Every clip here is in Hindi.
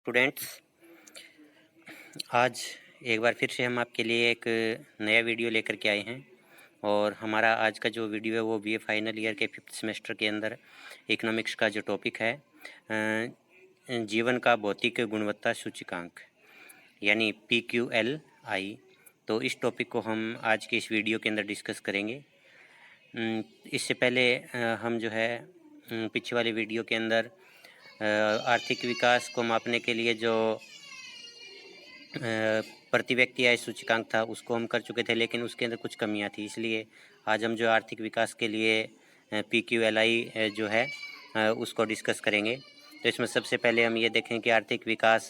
स्टूडेंट्स, आज एक बार फिर से हम आपके लिए एक नया वीडियो लेकर के आए हैं। और हमारा आज का जो वीडियो है वो बीए फाइनल ईयर के 5th सेमेस्टर के अंदर इकोनॉमिक्स का जो टॉपिक है जीवन का भौतिक गुणवत्ता सूचकांक यानी PQLI। तो इस टॉपिक को हम आज के इस वीडियो के अंदर डिस्कस करेंगे। इससे पहले हम जो है पीछे वाले वीडियो के अंदर आर्थिक विकास को मापने के लिए जो प्रति व्यक्ति आय सूचकांक था उसको हम कर चुके थे, लेकिन उसके अंदर कुछ कमियां थी। इसलिए आज हम जो आर्थिक विकास के लिए PQLI जो है उसको डिस्कस करेंगे। तो इसमें सबसे पहले हम ये देखें कि आर्थिक विकास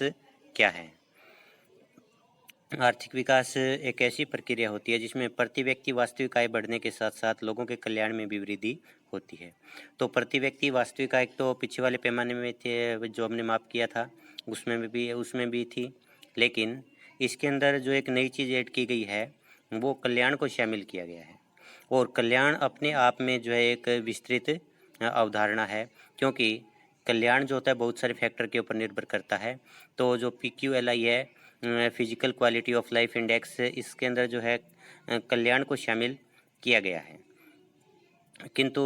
क्या है। आर्थिक विकास एक ऐसी प्रक्रिया होती है जिसमें प्रति व्यक्ति वास्तविक आय बढ़ने के साथ साथ लोगों के कल्याण में भी वृद्धि होती है। तो प्रति व्यक्ति वास्तविक आय तो पिछले वाले पैमाने में थे जो हमने माप किया था उसमें भी थी, लेकिन इसके अंदर जो एक नई चीज़ ऐड की गई है वो कल्याण को शामिल किया गया है। और कल्याण अपने आप में जो है एक विस्तृत अवधारणा है, क्योंकि कल्याण जो होता है बहुत सारे फैक्टर के ऊपर निर्भर करता है। तो जो PQLI है physical quality of life index, इसके अंदर जो है कल्याण को शामिल किया गया है। किंतु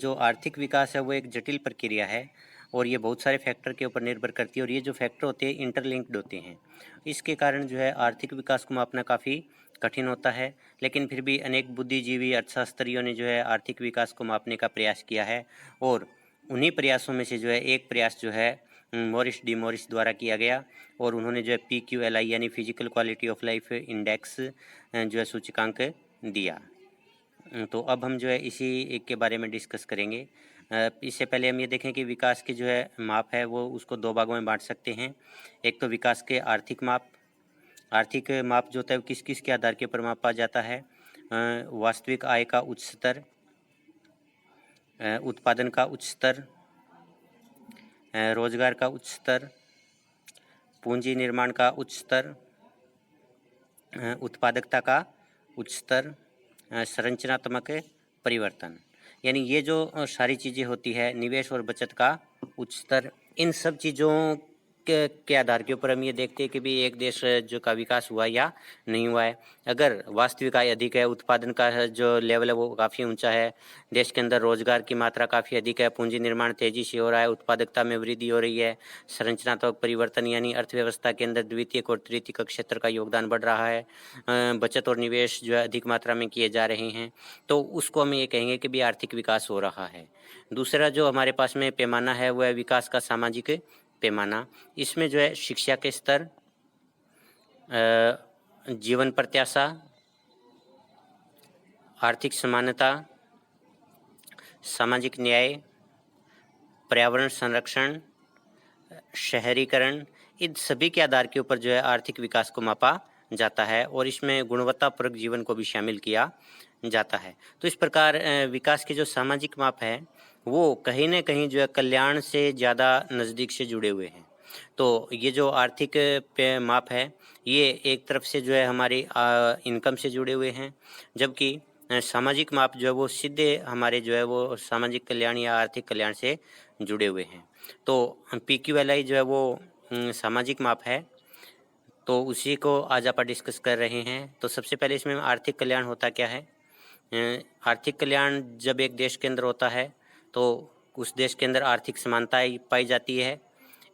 जो आर्थिक विकास है वो एक जटिल प्रक्रिया है और ये बहुत सारे फैक्टर के ऊपर निर्भर करती है, और ये जो फैक्टर होते हैं इंटरलिंक्ड होते हैं। इसके कारण जो है आर्थिक विकास को मापना काफ़ी कठिन होता है, लेकिन फिर भी अनेक बुद्धिजीवी अर्थशास्त्रियों ने जो है आर्थिक विकास को मापने का प्रयास किया है। और उन्हीं प्रयासों में से जो है एक प्रयास जो है मॉरिस डी मॉरिस द्वारा किया गया, और उन्होंने जो है PQLI यानी physical quality of life index जो है सूचकांक दिया। तो अब हम जो है इसी एक के बारे में डिस्कस करेंगे। इससे पहले हम ये देखें कि विकास की जो है माप है वो उसको दो भागों में बांट सकते हैं। एक तो विकास के आर्थिक माप। आर्थिक माप जो होता है वो किस किस के आधार के ऊपर मापा जाता है? वास्तविक आय का उच्च स्तर, उत्पादन का उच्च स्तर, रोजगार का उच्च स्तर, पूंजी निर्माण का उच्च स्तर, उत्पादकता का उच्च स्तर, संरचनात्मक परिवर्तन। यानी ये जो सारी चीज़ें होती है, निवेश और बचत का उच्च स्तर, इन सब चीज़ों के आधार के ऊपर हम ये देखते हैं कि भी एक देश जो का विकास हुआ या नहीं हुआ है। अगर वास्तविक आय अधिक है, उत्पादन का जो लेवल है वो काफ़ी ऊंचा है, देश के अंदर रोजगार की मात्रा काफ़ी अधिक है, पूंजी निर्माण तेजी से हो रहा है, उत्पादकता में वृद्धि हो रही है, संरचनात्मक परिवर्तन यानी अर्थव्यवस्था के अंदर द्वितीयक और तृतीयक क्षेत्र का योगदान बढ़ रहा है, बचत और निवेश जो है अधिक मात्रा में किए जा रहे हैं, तो उसको हम ये कहेंगे कि भी आर्थिक विकास हो रहा है। दूसरा जो हमारे पास में पैमाना है वो है विकास का सामाजिक पैमाना। इसमें जो है शिक्षा के स्तर, जीवन प्रत्याशा, आर्थिक समानता, सामाजिक न्याय, पर्यावरण संरक्षण, शहरीकरण, इन सभी के आधार के ऊपर जो है आर्थिक विकास को मापा जाता है, और इसमें गुणवत्तापूर्वक जीवन को भी शामिल किया जाता है। तो इस प्रकार विकास के जो सामाजिक माप है वो कहीं न कहीं जो है कल्याण से ज़्यादा नज़दीक से जुड़े हुए हैं। तो ये जो आर्थिक माप है ये एक तरफ से जो है हमारी इनकम से जुड़े हुए हैं, जबकि सामाजिक माप जो है वो सीधे हमारे जो है वो सामाजिक कल्याण या आर्थिक कल्याण से जुड़े हुए हैं। तो PQLI जो है वो सामाजिक माप है, तो उसी को आज आप डिस्कस कर रहे हैं। तो सबसे पहले इसमें आर्थिक कल्याण होता क्या है? आर्थिक कल्याण जब एक देश के अंदर होता है तो उस देश के अंदर आर्थिक समानता पाई जाती है,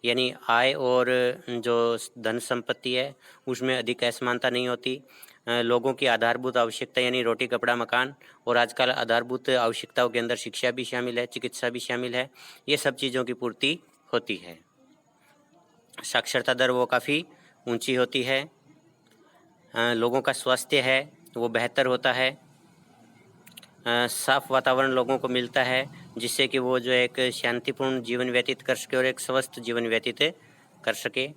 यानी आय और जो धन संपत्ति है उसमें अधिक असमानता नहीं होती। लोगों की आधारभूत आवश्यकता यानी रोटी कपड़ा मकान, और आजकल आधारभूत आवश्यकताओं के अंदर शिक्षा भी शामिल है, चिकित्सा भी शामिल है, ये सब चीज़ों की पूर्ति होती है। साक्षरता दर वो काफ़ी ऊंची होती है, लोगों का स्वास्थ्य है वो बेहतर होता है, साफ वातावरण लोगों को मिलता है जिससे कि वो जो एक शांतिपूर्ण जीवन व्यतीत कर सके और एक स्वस्थ जीवन व्यतीत कर सके।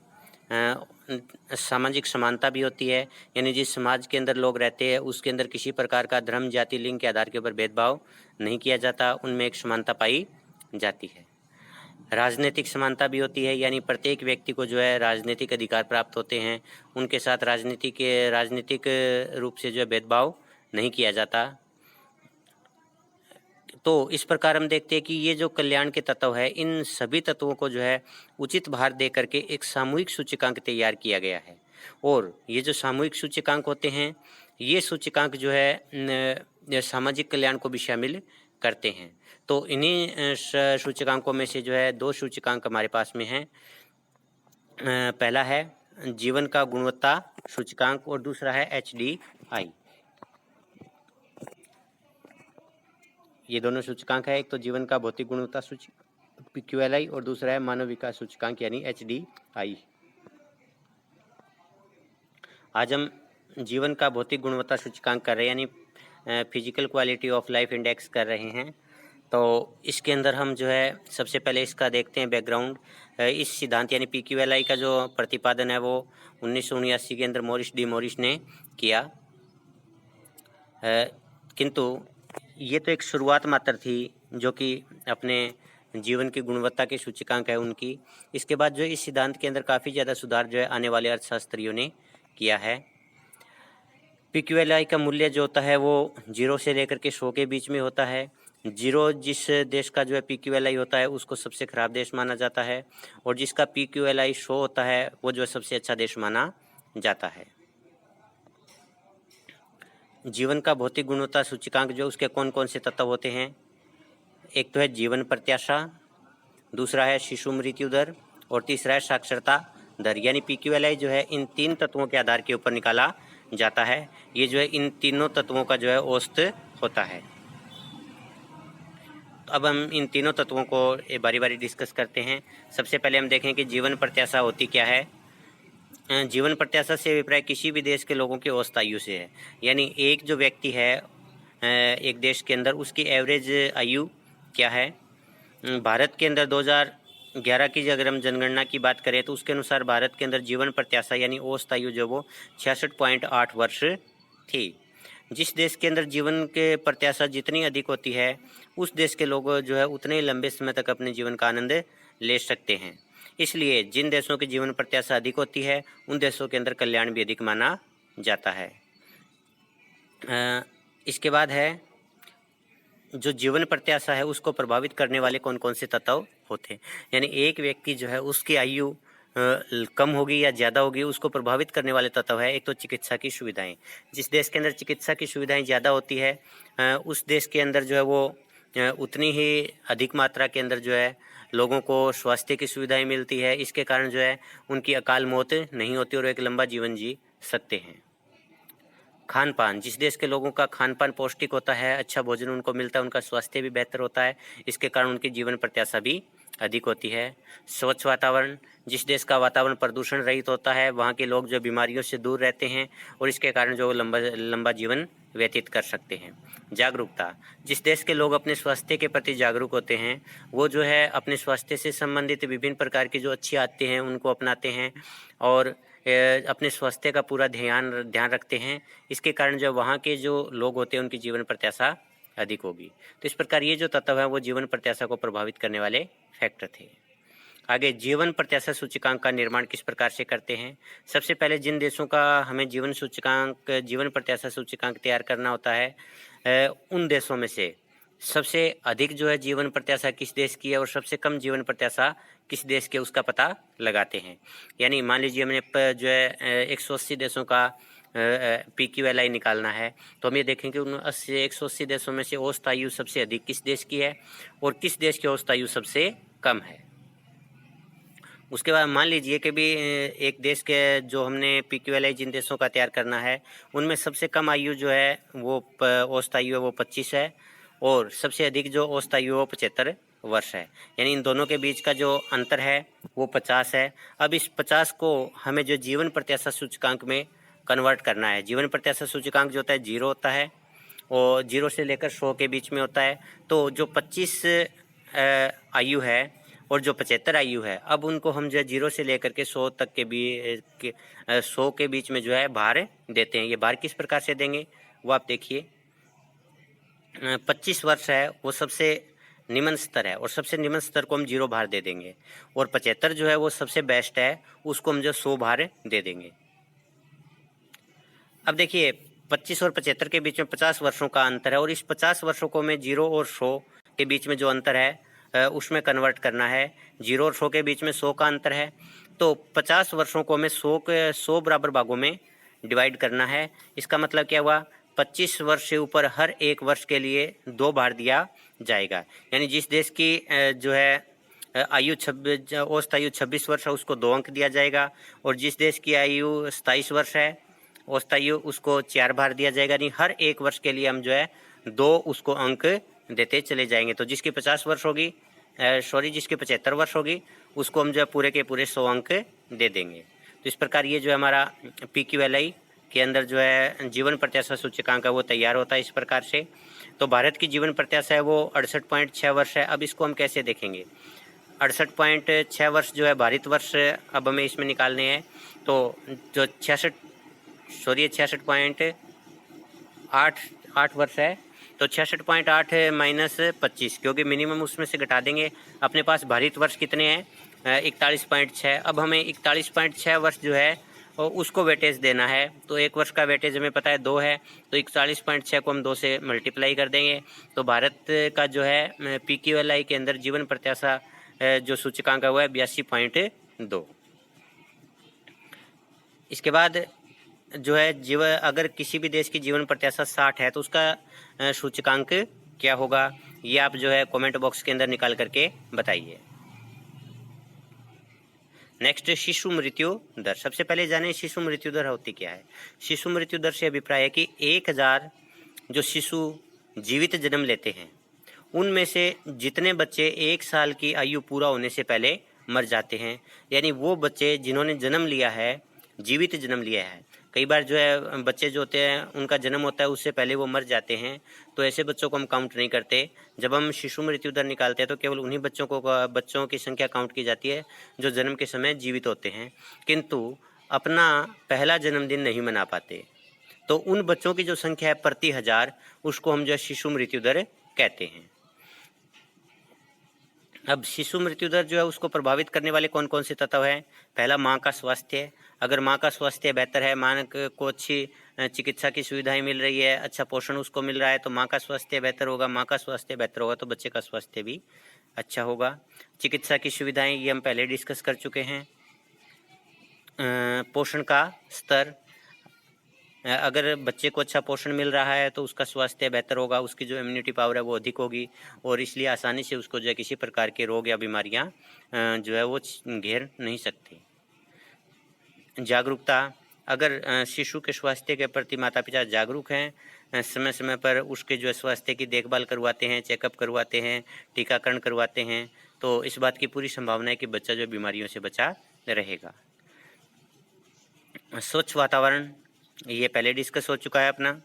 सामाजिक समानता भी होती है, यानी जिस समाज के अंदर लोग रहते हैं उसके अंदर किसी प्रकार का धर्म जाति लिंग के आधार के ऊपर भेदभाव नहीं किया जाता, उनमें एक समानता पाई जाती है। राजनीतिक समानता भी होती है, यानी प्रत्येक व्यक्ति को जो है राजनीतिक अधिकार प्राप्त होते हैं, उनके साथ राजनीतिक रूप से जो है भेदभाव नहीं किया जाता। तो इस प्रकार हम देखते हैं कि ये जो कल्याण के तत्व है, इन सभी तत्वों को जो है उचित भार दे करके एक सामूहिक सूचकांक तैयार किया गया है। और ये जो सामूहिक सूचकांक होते हैं, ये सूचकांक जो है सामाजिक कल्याण को भी शामिल करते हैं। तो इन्हीं सूचकांकों में से जो है 2 सूचकांक हमारे पास में हैं। पहला है जीवन का गुणवत्ता सूचकांक और दूसरा है HDI। ये दोनों सूचकांक है, एक तो जीवन का भौतिक गुणवत्ता सूचकांक PQLI और दूसरा है मानव विकास सूचकांक यानी HDI। आज हम जीवन का भौतिक गुणवत्ता सूचकांक कर रहे हैं यानी physical quality of life index कर रहे हैं। तो इसके अंदर हम जो है सबसे पहले इसका देखते हैं बैकग्राउंड। इस सिद्धांत यानी PQLI का जो प्रतिपादन है वो 1979 के अंदर मॉरिस डी मॉरिस ने किया। किंतु ये तो एक शुरुआत मात्र थी जो कि अपने जीवन की गुणवत्ता के सूचकांक है उनकी। इसके बाद जो इस सिद्धांत के अंदर काफ़ी ज़्यादा सुधार जो है आने वाले अर्थशास्त्रियों ने किया है। PQLI का मूल्य जो होता है वो 0 से लेकर के 100 के बीच में होता है। 0 जिस देश का जो है PQLI होता है उसको सबसे खराब देश माना जाता है, और जिसका PQLI 100 होता है वो जो है सबसे अच्छा देश माना जाता है। जीवन का भौतिक गुणवत्ता सूचकांक जो उसके कौन कौन से तत्व होते हैं, एक तो है जीवन प्रत्याशा, दूसरा है शिशु मृत्यु दर और तीसरा है साक्षरता दर। यानी PQLI जो है इन 3 तत्वों के आधार के ऊपर निकाला जाता है। ये जो है इन तीनों तत्वों का जो है औसत होता है। तो अब हम इन तीनों तत्वों को बारी बारी डिस्कस करते हैं। सबसे पहले हम देखें कि जीवन प्रत्याशा होती क्या है। जीवन प्रत्याशा से अभिप्राय किसी भी देश के लोगों की औसत आयु से है। यानी एक जो व्यक्ति है एक देश के अंदर उसकी एवरेज आयु क्या है। भारत के अंदर 2011 की अगर हम जनगणना की बात करें तो उसके अनुसार भारत के अंदर जीवन प्रत्याशा यानी औसत आयु जो वो 66.8 वर्ष थी। जिस देश के अंदर जीवन के प्रत्याशा जितनी अधिक होती है उस देश के लोग जो है उतने लंबे समय तक अपने जीवन का आनंद ले सकते हैं। इसलिए जिन देशों की जीवन प्रत्याशा अधिक होती है उन देशों के अंदर कल्याण भी अधिक माना जाता है। इसके बाद है जो जीवन प्रत्याशा है उसको प्रभावित करने वाले कौन कौन से तत्व होते हैं। यानी एक व्यक्ति जो है उसकी आयु कम होगी या ज़्यादा होगी उसको प्रभावित करने वाले तत्व है। एक तो चिकित्सा की सुविधाएं। जिस देश के अंदर चिकित्सा की सुविधाएं ज़्यादा होती है उस देश के अंदर जो है वो उतनी ही अधिक मात्रा के अंदर जो है लोगों को स्वास्थ्य की सुविधाएं मिलती है। इसके कारण जो है उनकी अकाल मौत नहीं होती और एक लंबा जीवन जी सकते हैं। खान पान, जिस देश के लोगों का खान पान पौष्टिक होता है, अच्छा भोजन उनको मिलता है, उनका स्वास्थ्य भी बेहतर होता है, इसके कारण उनकी जीवन प्रत्याशा भी अधिक होती है। स्वच्छ वातावरण, जिस देश का वातावरण प्रदूषण रहित होता है वहाँ के लोग जो बीमारियों से दूर रहते हैं और इसके कारण जो लंबा जीवन व्यतीत कर सकते हैं। जागरूकता, जिस देश के लोग अपने स्वास्थ्य के प्रति जागरूक होते हैं वो जो है अपने स्वास्थ्य से संबंधित विभिन्न प्रकार की जो अच्छी आदतें हैं उनको अपनाते हैं और अपने स्वास्थ्य का पूरा ध्यान रखते हैं। इसके कारण जो वहाँ के जो लोग होते हैं उनकी जीवन प्रत्याशा अधिक होगी। तो इस प्रकार ये जो तत्व है वो जीवन प्रत्याशा को प्रभावित करने वाले फैक्टर थे। आगे जीवन प्रत्याशा सूचकांक का निर्माण किस प्रकार से करते हैं। सबसे पहले जिन देशों का हमें जीवन प्रत्याशा सूचकांक तैयार करना होता है उन देशों में से सबसे अधिक जो है जीवन प्रत्याशा किस देश की है और सबसे कम जीवन प्रत्याशा किस देश के उसका पता लगाते हैं। यानी मान लीजिए हमने जो है 180 देशों का PQLI निकालना है तो हम ये देखेंगे उन 180 देशों में से औसत आयु सबसे अधिक किस देश की है और किस देश की औसत आयु सबसे कम है। उसके बाद मान लीजिए कि भी एक देश के जो हमने PQLI जिन देशों का तैयार करना है उनमें सबसे कम आयु जो है वो औसत आयु है वो 25 है और सबसे अधिक जो औसत आयु है वो 75 वर्ष है। यानी इन दोनों के बीच का जो अंतर है वो 50 है। अब इस 50 को हमें जो जीवन प्रत्याशा सूचकांक में कन्वर्ट करना है। जीवन प्रत्याशा सूचकांक जो होता है 0 होता है और 0 से लेकर 100 के बीच में होता है। तो जो 25 आयु है और जो 75 आयु है अब उनको हम जो है 0 से लेकर के 100 तक के 100 के बीच में जो है भार देते हैं। ये भार किस प्रकार से देंगे वो आप देखिए। 25 वर्ष है वो सबसे निम्न स्तर है और सबसे निम्न स्तर को हम 0 भार दे देंगे और 75 जो है वो सबसे बेस्ट है उसको हम जो 100 भार दे देंगे। अब देखिए 25 और 75 के बीच में 50 वर्षों का अंतर है और इस 50 वर्षों को में 0 और 100 के बीच में जो अंतर है उसमें कन्वर्ट करना है। 0 और 100 के बीच में 100 का अंतर है, तो 50 वर्षों को हमें 100 बराबर भागों में डिवाइड करना है। इसका मतलब क्या हुआ, 25 वर्ष से ऊपर हर एक वर्ष के लिए 2 बार दिया जाएगा। यानी जिस देश की जो है औसत आयु 26 वर्ष है उसको 2 अंक दिया जाएगा, और जिस देश की आयु 27 वर्ष है औसत आयु उसको 4 बार दिया जाएगा। नहीं, हर एक वर्ष के लिए हम जो है 2 उसको अंक देते चले जाएंगे। तो जिसकी 50 वर्ष होगी जिसकी 75 वर्ष होगी उसको हम जो है पूरे के पूरे 100 अंक दे देंगे। तो इस प्रकार ये जो है हमारा PQLI के अंदर जो है जीवन प्रत्याशा सूचकांक है वो तैयार होता है इस प्रकार से। तो भारत की जीवन प्रत्याशा है वो 68.6 वर्ष है। अब इसको हम कैसे देखेंगे, 68.6 वर्ष जो है भारित वर्ष अब हमें इसमें निकालने हैं। तो जो 66.8 वर्ष है, तो 66.8 माइनस 25, क्योंकि मिनिमम उसमें से घटा देंगे। अपने पास भारित वर्ष कितने हैं, 41.6। अब हमें 41.6 वर्ष जो है उसको वेटेज देना है। तो एक वर्ष का वेटेज हमें पता है 2 है, तो 41.6 को हम 2 से मल्टीप्लाई कर देंगे। तो भारत का जो है PQLI के अंदर जीवन प्रत्याशा जो सूचकांक है वो है 82.2। इसके बाद जो है अगर किसी भी देश की जीवन प्रत्याशा 60 है तो उसका सूचकांक क्या होगा, ये आप जो है कमेंट बॉक्स के अंदर निकाल करके बताइए। नेक्स्ट, शिशु मृत्यु दर। सबसे पहले जाने शिशु मृत्यु दर होती क्या है। शिशु मृत्यु दर से अभिप्राय है कि 1000 जो शिशु जीवित जन्म लेते हैं उनमें से जितने बच्चे 1 साल की आयु पूरा होने से पहले मर जाते हैं, यानी वो बच्चे जिन्होंने जन्म लिया है, जीवित जन्म लिया है। कई बार जो है बच्चे जो होते हैं उनका जन्म होता है उससे पहले वो मर जाते हैं, तो ऐसे बच्चों को हम काउंट नहीं करते। जब हम शिशु मृत्यु दर निकालते हैं तो केवल उन्हीं बच्चों की संख्या काउंट की जाती है जो जन्म के समय जीवित होते हैं, किंतु अपना पहला जन्मदिन नहीं मना पाते। तो उन बच्चों की जो संख्या है प्रति 1000 उसको हम जो है शिशु मृत्यु दर कहते हैं। अब शिशु मृत्यु दर जो है उसको प्रभावित करने वाले कौन कौन से तत्व हैं। पहला, माँ का स्वास्थ्य। अगर माँ का स्वास्थ्य बेहतर है, माँ को अच्छी चिकित्सा की सुविधाएं मिल रही है, अच्छा पोषण उसको मिल रहा है, तो माँ का स्वास्थ्य बेहतर होगा। माँ का स्वास्थ्य बेहतर होगा तो बच्चे का स्वास्थ्य भी अच्छा होगा। चिकित्सा की सुविधाएं ये हम पहले डिस्कस कर चुके हैं। पोषण का स्तर, अगर बच्चे को अच्छा पोषण मिल रहा है तो उसका स्वास्थ्य बेहतर होगा, उसकी जो इम्यूनिटी पावर है वो अधिक होगी और इसलिए आसानी से उसको जो है किसी प्रकार के रोग या बीमारियां जो है वो घेर नहीं सकती। जागरूकता, अगर शिशु के स्वास्थ्य के प्रति माता पिता जागरूक हैं, समय समय पर उसके जो है स्वास्थ्य की देखभाल करवाते हैं, चेकअप करवाते हैं, टीकाकरण करवाते हैं, तो इस बात की पूरी संभावना है कि बच्चा जो बीमारियों से बचा रहेगा। स्वच्छ वातावरण, ये पहले डिस्कस हो चुका है अपना।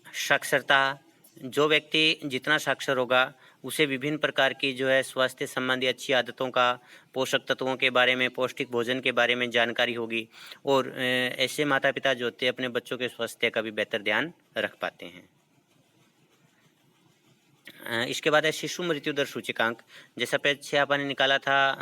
साक्षरता, जो व्यक्ति जितना साक्षर होगा उसे विभिन्न प्रकार की जो है स्वास्थ्य संबंधी अच्छी आदतों का, पोषक तत्वों के बारे में, पौष्टिक भोजन के बारे में जानकारी होगी और ऐसे माता पिता जो होते हैं अपने बच्चों के स्वास्थ्य का भी बेहतर ध्यान रख पाते हैं। इसके बाद है शिशु मृत्यु दर सूचकांक। जैसा पीछे आपने निकाला था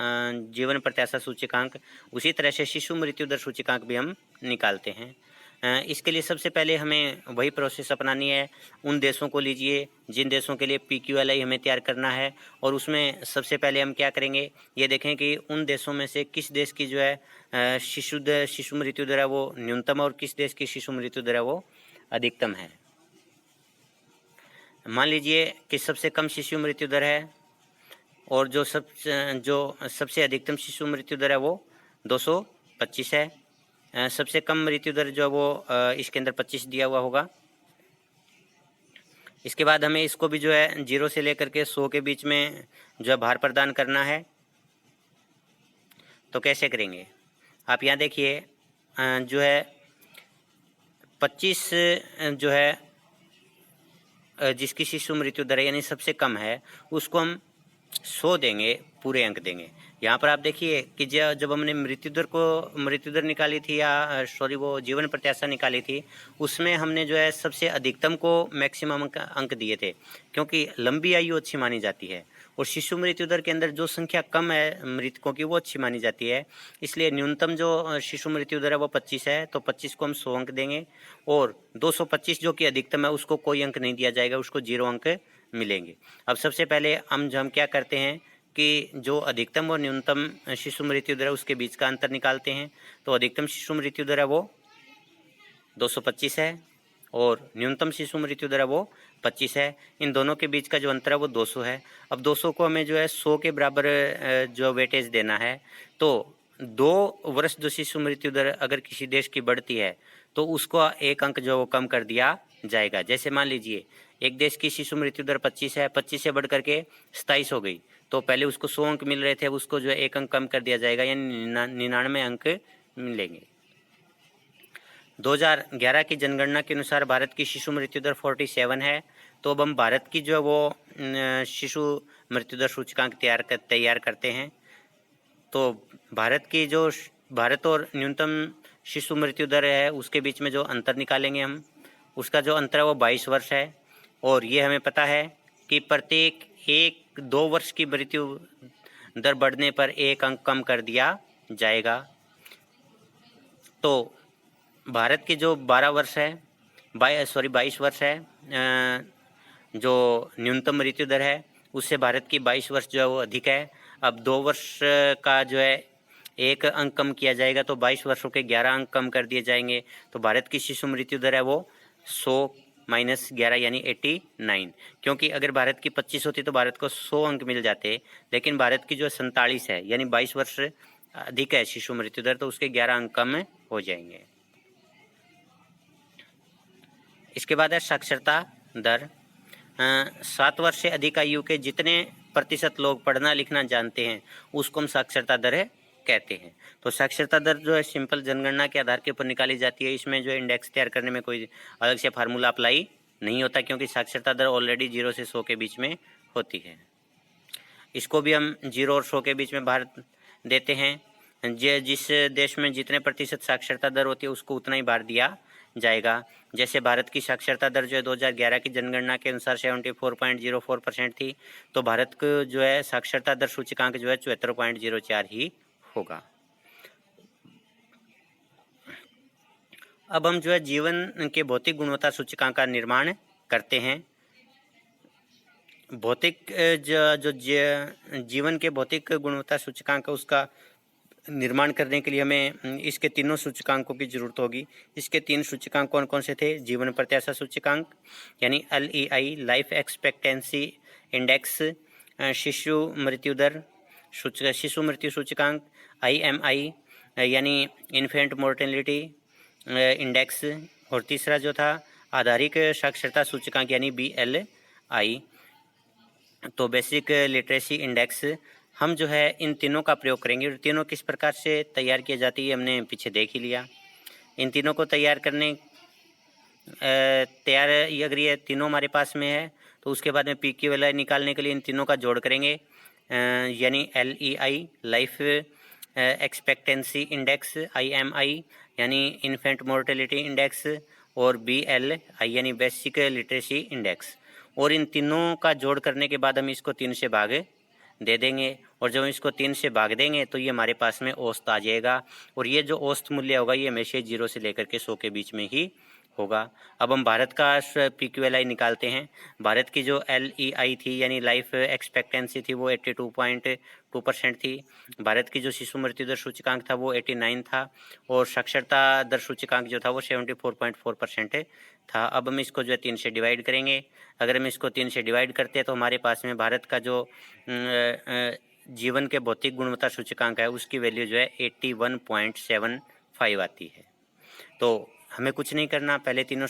जीवन प्रत्याशा सूचकांक, उसी तरह से शिशु मृत्यु दर सूचकांक भी हम निकालते हैं। इसके लिए सबसे पहले हमें वही प्रोसेस अपनानी है। उन देशों को लीजिए जिन देशों के लिए PQLI हमें तैयार करना है, और उसमें सबसे पहले हम क्या करेंगे, ये देखें कि उन देशों में से किस देश की जो है शिशु मृत्यु दर है वो न्यूनतम और किस देश की शिशु मृत्यु दर है वो अधिकतम है। मान लीजिए कि सबसे कम शिशु मृत्यु दर है और जो सबसे अधिकतम शिशु मृत्यु दर है वो 225 है। सबसे कम मृत्यु दर जो है वो इसके अंदर 25 दिया हुआ होगा। इसके बाद हमें इसको भी जो है 0 से लेकर के 100 के बीच में जो है भार प्रदान करना है। तो कैसे करेंगे, आप यहाँ देखिए जो है 25 जो है जिसकी शिशु मृत्यु दर यानी सबसे कम है उसको हम 100 देंगे, पूरे अंक देंगे। यहाँ पर आप देखिए कि जब हमने मृत्यु दर निकाली थी या वो जीवन प्रत्याशा निकाली थी, उसमें हमने जो है सबसे अधिकतम को मैक्सिमम अंक दिए थे, क्योंकि लंबी आयु अच्छी मानी जाती है और शिशु मृत्यु दर के अंदर जो संख्या कम है मृतकों की वो अच्छी मानी जाती है। इसलिए न्यूनतम जो शिशु मृत्यु दर है वो 25 है, तो 25 को हम 100 अंक देंगे और 225 जो कि अधिकतम है उसको कोई अंक नहीं दिया जाएगा, उसको 0 अंक मिलेंगे। अब सबसे पहले हम क्या करते हैं कि जो अधिकतम और न्यूनतम शिशु मृत्यु दर है उसके बीच का अंतर निकालते हैं। तो अधिकतम शिशु मृत्यु दर है वो 225 है और न्यूनतम शिशु मृत्यु दर है वो 25 है। इन दोनों के बीच का जो अंतर है वो 200 है। अब 200 को हमें जो है 100 के बराबर जो वेटेज देना है, तो 2 वर्ष जो शिशु मृत्यु दर अगर किसी देश की बढ़ती है तो उसको 1 अंक जो वो कम कर दिया जाएगा। जैसे मान लीजिए एक देश की शिशु मृत्यु दर 25 है, 25 से बढ़ करके 27 हो गई, तो पहले उसको 100 अंक मिल रहे थे, अब उसको जो है 1 अंक कम कर दिया जाएगा, यानी 99 अंक मिलेंगे। 2011 की जनगणना के अनुसार भारत की शिशु मृत्यु दर 47 है। तो अब हम भारत की जो है वो शिशु मृत्यु दर सूचकांक तैयार करते हैं। तो भारत और न्यूनतम शिशु मृत्यु दर है उसके बीच में जो अंतर निकालेंगे हम, उसका जो अंतर है वो 22 वर्ष है। और ये हमें पता है कि प्रत्येक 1-2 वर्ष की मृत्यु दर बढ़ने पर 1 अंक कम कर दिया जाएगा। तो भारत की जो 22 वर्ष है जो न्यूनतम मृत्यु दर है उससे भारत की 22 वर्ष जो है वो अधिक है। अब 2 वर्ष का जो है 1 अंक कम किया जाएगा, तो 22 वर्षों के 11 अंक कम कर दिए जाएंगे। तो भारत की शिशु मृत्यु दर है वो 100 माइनस 11 यानी 89। क्योंकि अगर भारत की 25 होती तो भारत को 100 अंक मिल जाते, लेकिन भारत की जो 47 है यानी 22 वर्ष अधिक है शिशु मृत्यु दर, तो उसके 11 अंक कम हो जाएंगे। इसके बाद है साक्षरता दर। 7 वर्ष से अधिक आयु के जितने प्रतिशत लोग पढ़ना लिखना जानते हैं उसको हम साक्षरता दर कहते हैं। तो साक्षरता दर जो है सिंपल जनगणना के आधार के ऊपर निकाली जाती है। इसमें जो इंडेक्स तैयार करने में कोई अलग से फार्मूला अप्लाई नहीं होता, क्योंकि साक्षरता दर ऑलरेडी 0 से 100 के बीच में होती है। इसको भी हम 0 और 100 के बीच में भार देते हैं। जिस देश में जितने प्रतिशत साक्षरता दर होती है उसको उतना ही भार दिया जाएगा। जैसे भारत की साक्षरता दर जो है 2011 की जनगणना के अनुसार 74.04% थी, तो भारत को जो है साक्षरता दर सूचकांक जो है 74.04 ही होगा। अब हम जो है जीवन के भौतिक गुणवत्ता सूचकांक का निर्माण करते हैं। भौतिक जो जीवन के भौतिक गुणवत्ता सूचकांक उसका निर्माण करने के लिए हमें इसके तीनों सूचकांकों की जरूरत होगी। इसके 3 सूचकांक कौन कौन से थे? जीवन प्रत्याशा सूचकांक यानी LEI लाइफ एक्सपेक्टेंसी इंडेक्स, शिशु मृत्यु दर शिशु मृत्यु सूचकांक IMI यानी इन्फेंट मोर्टेलिटी इंडेक्स, और तीसरा जो था आधारिक साक्षरता सूचकांक यानी BLI। तो बेसिक लिटरेसी इंडेक्स हम जो है इन तीनों का प्रयोग करेंगे। और तीनों किस प्रकार से तैयार की जाती है हमने पीछे देख ही लिया। इन तीनों को अगर ये तीनों हमारे पास में है तो उसके बाद में PQLI निकालने के लिए इन तीनों का जोड़ करेंगे, यानी LEI life expectancy index, IMI यानी इन्फेंट मोर्टेलिटी इंडेक्स और BLI यानी बेसिक लिटरेसी इंडेक्स। और इन तीनों का जोड़ करने के बाद हम इसको 3 से भाग दे देंगे, और जब इसको 3 से भाग देंगे तो ये हमारे पास में औसत आ जाएगा। और ये जो औसत मूल्य होगा ये हमेशा 0 से लेकर के 100 के बीच में ही होगा। अब हम भारत का PQLI निकालते हैं। भारत की जो LEI थी यानी लाइफ एक्सपेक्टेंसी थी वो 82.2% थी। भारत की जो शिशु मृत्यु दर सूचकांक था वो 89 था, और साक्षरता दर सूचकांक जो था वो 74.4% था। अब हम इसको जो है 3 से डिवाइड करेंगे। अगर हम इसको 3 से डिवाइड करते हैं तो हमारे पास में भारत का जो जीवन के भौतिक गुणवत्ता सूचकांक है उसकी वैल्यू जो है 81.75 आती है। तो हमें कुछ नहीं करना, पहले तीनों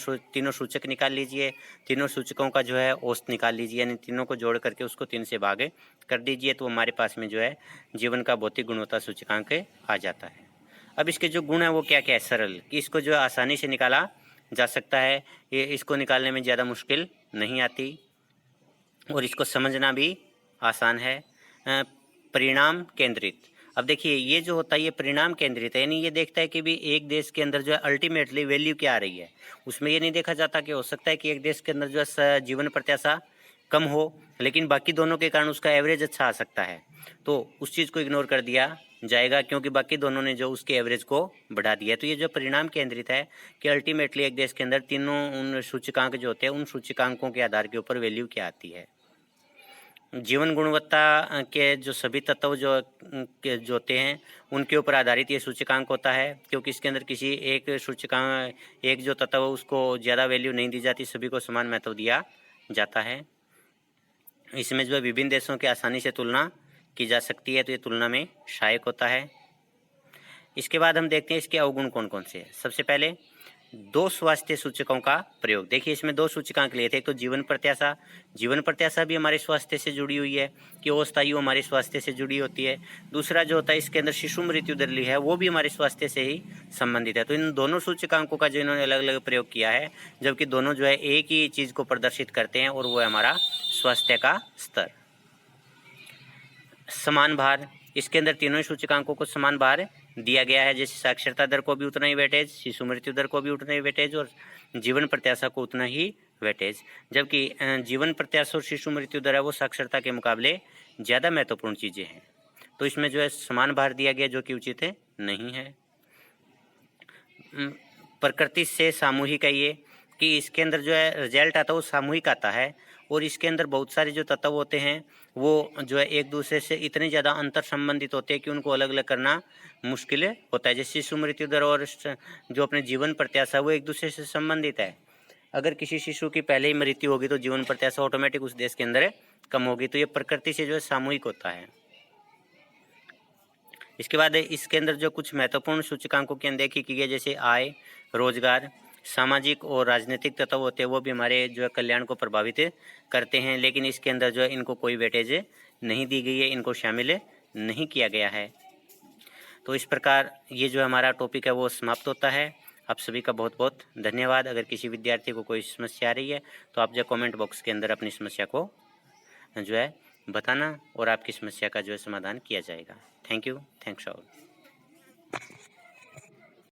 सूचक निकाल लीजिए, तीनों सूचकों का जो है औसत निकाल लीजिए, यानी तीनों को जोड़ करके उसको 3 से भाग कर दीजिए, तो हमारे पास में जो है जीवन का भौतिक गुणवत्ता सूचकांक आ जाता है। अब इसके जो गुण है वो क्या क्या है? सरल, इसको जो आसानी से निकाला जा सकता है, ये इसको निकालने में ज़्यादा मुश्किल नहीं आती और इसको समझना भी आसान है। परिणाम केंद्रित, अब देखिए ये जो होता है ये परिणाम केंद्रित है, यानी ये देखता है कि भी एक देश के अंदर जो है अल्टीमेटली वैल्यू क्या आ रही है। उसमें ये नहीं देखा जाता कि हो सकता है कि एक देश के अंदर जो है जीवन प्रत्याशा कम हो, लेकिन बाकी दोनों के कारण उसका एवरेज अच्छा आ सकता है, तो उस चीज़ को इग्नोर कर दिया जाएगा, क्योंकि बाकी दोनों ने जो उसके एवरेज को बढ़ा दिया। तो ये जो परिणाम केंद्रित है कि अल्टीमेटली एक देश के अंदर तीनों उन सूचकांक जो होते हैं, उन सूचकांकों के आधार के ऊपर वैल्यू क्या आती है। जीवन गुणवत्ता के जो सभी तत्व जो होते हैं उनके ऊपर आधारित ये सूचकांक होता है, क्योंकि इसके अंदर किसी एक सूचकांक, एक जो तत्व उसको ज़्यादा वैल्यू नहीं दी जाती, सभी को समान महत्व दिया जाता है। इसमें जो है विभिन्न देशों की आसानी से तुलना की जा सकती है, तो ये तुलना में सहायक होता है। इसके बाद हम देखते हैं इसके अवगुण कौन कौन से हैं। सबसे पहले 2 स्वास्थ्य सूचकों का प्रयोग। देखिए इसमें 2 सूचकांक लिए थे, एक तो जीवन प्रत्याशा। जीवन प्रत्याशा भी हमारे स्वास्थ्य से जुड़ी हुई है कि अवस्थायु हमारे स्वास्थ्य से जुड़ी होती है। दूसरा जो होता है इसके अंदर शिशु मृत्यु दर है, वो भी हमारे स्वास्थ्य से ही संबंधित है। तो इन दोनों सूचकांकों का जो इन्होंने अलग अलग प्रयोग किया है, जबकि दोनों जो है एक ही चीज़ को प्रदर्शित करते हैं, और वो है हमारा स्वास्थ्य का स्तर। समान भार, इसके अंदर तीनों ही सूचकांकों को समान भार दिया गया है। जैसे साक्षरता दर को भी उतना ही वेटेज, शिशु मृत्यु दर को भी उतना ही वेटेज, और जीवन प्रत्याशा को उतना ही वेटेज। जबकि जीवन प्रत्याशा और शिशु मृत्यु दर है वो साक्षरता के मुकाबले ज़्यादा महत्वपूर्ण चीज़ें हैं, तो इसमें जो है समान भार दिया गया, जो कि उचित नहीं है। प्रकृति से सामूहिक है ये, कि इसके अंदर जो है रिजल्ट आता है वो सामूहिक आता है, और इसके अंदर बहुत सारे जो तत्व होते हैं वो जो है एक दूसरे से इतने ज़्यादा अंतर संबंधित होते हैं कि उनको अलग अलग करना मुश्किल होता है। जैसे शिशु मृत्यु दर और जो अपने जीवन प्रत्याशा वो एक दूसरे से संबंधित है। अगर किसी शिशु की पहले ही मृत्यु होगी तो जीवन प्रत्याशा ऑटोमेटिक उस देश के अंदर कम होगी। तो ये प्रकृति से जो है सामूहिक होता है। इसके बाद इसके अंदर जो कुछ महत्वपूर्ण सूचकांकों की अनदेखी की गई, जैसे आय, रोजगार, सामाजिक और राजनीतिक तत्व होते हैं, वो भी हमारे जो है कल्याण को प्रभावित करते हैं, लेकिन इसके अंदर जो है इनको कोई वेटेज नहीं दी गई है, इनको शामिल नहीं किया गया है। तो इस प्रकार ये जो हमारा टॉपिक है वो समाप्त होता है। आप सभी का बहुत बहुत धन्यवाद। अगर किसी विद्यार्थी को कोई समस्या आ रही है तो आप जो कमेंट बॉक्स के अंदर अपनी समस्या को जो है बताना, और आपकी समस्या का जो है समाधान किया जाएगा। Thank you, thanks all.